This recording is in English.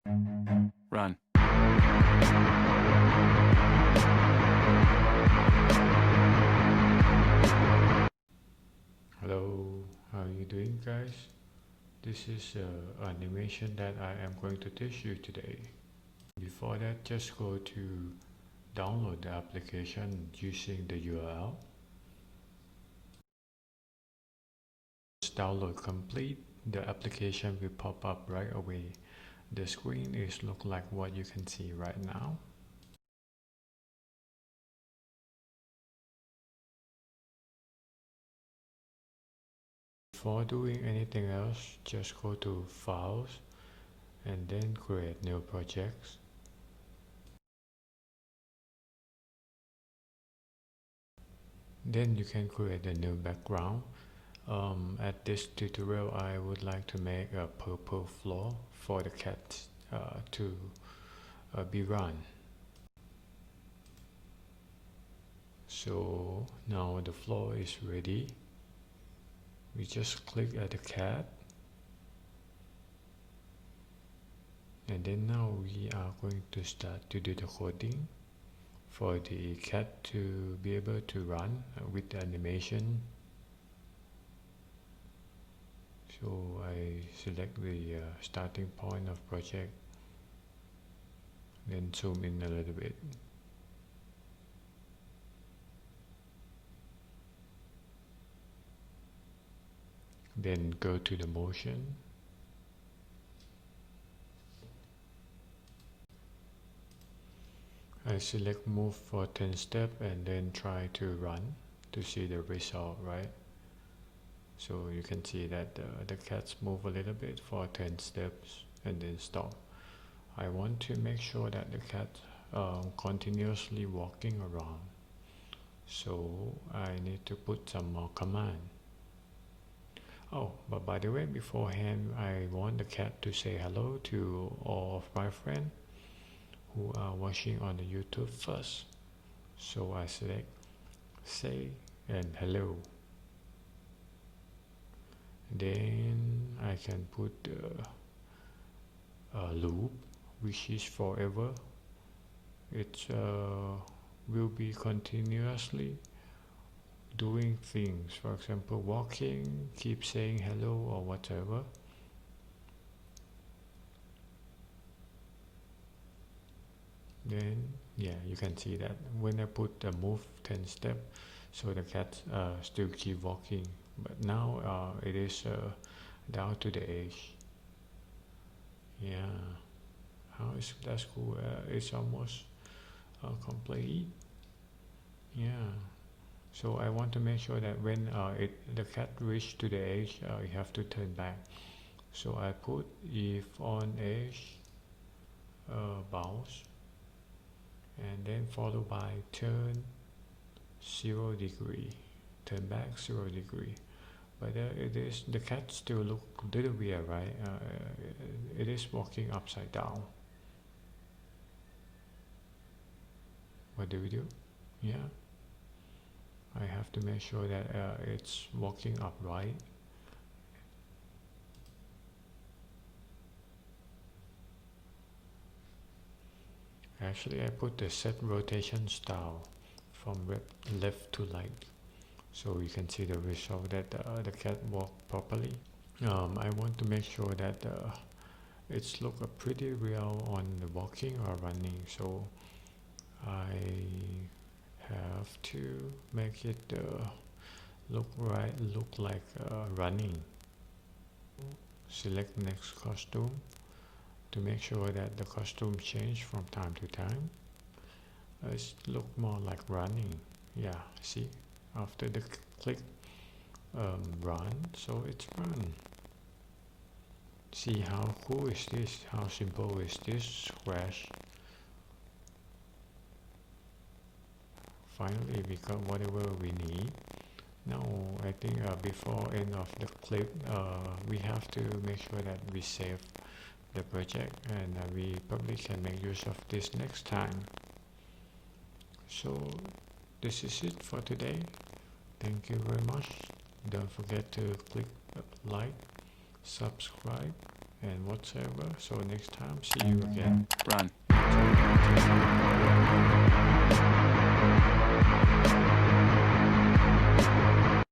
Run. Hello, how are you doing, guys? This is an animation that I am going to teach you today. Before that, just go to download the application using the URL. Just download complete. The application will pop up right away. The screen is look like what you can see right now. Before doing anything else, just go to Files and then create new projects. Then you can create a new background. At this tutorial, I would like to make a purple floor for the cat to be run. So now the floor is ready. We just click at the cat, and then now we are going to start to do the coding for the cat to be able to run with the animation. So I select the starting point of project, then zoom in a little bit. Then go to the motion. I select move for 10 steps and then try to run to see the result, right? So you can see that the cats move a little bit for 10 steps and then stop. I want to make sure that the cat continuously walking around. So I need to put some more command. Oh, but by the way, beforehand, I want the cat to say hello to all of my friends who are watching on the YouTube first. So I select say and hello. Then I can put a loop which is forever. It will be continuously doing things, for example walking, keep saying hello or whatever. Then yeah, you can see that when I put the move 10 step, so the cat still keep walking, but now it is down to the edge. Yeah, that's cool. It's almost complete. Yeah, so I want to make sure that when the cat reach to the edge, you have to turn back. So I put if on edge bounce, and then followed by turn 0 degree, turn back 0 degree. But the cat still look a little weird, right? It is walking upside down. What do we do? Yeah, I have to make sure that it's walking upright. Actually, I put the set rotation style from left to right, so you can see the result that the cat walk properly. I want to make sure that it's look pretty real on the walking or running, so I have to make it look like running. Select next costume to make sure that the costume change from time to time. It look more like running. Yeah, see, after the click run, so it's run. See how cool is this, how simple is this scratch. Finally we got whatever we need. Now I think before end of the clip, we have to make sure that we save the project, and we probably can make use of this next time. So this is it for today. Thank you very much. Don't forget to click like, subscribe, and whatsoever. So next time, see you again. Run.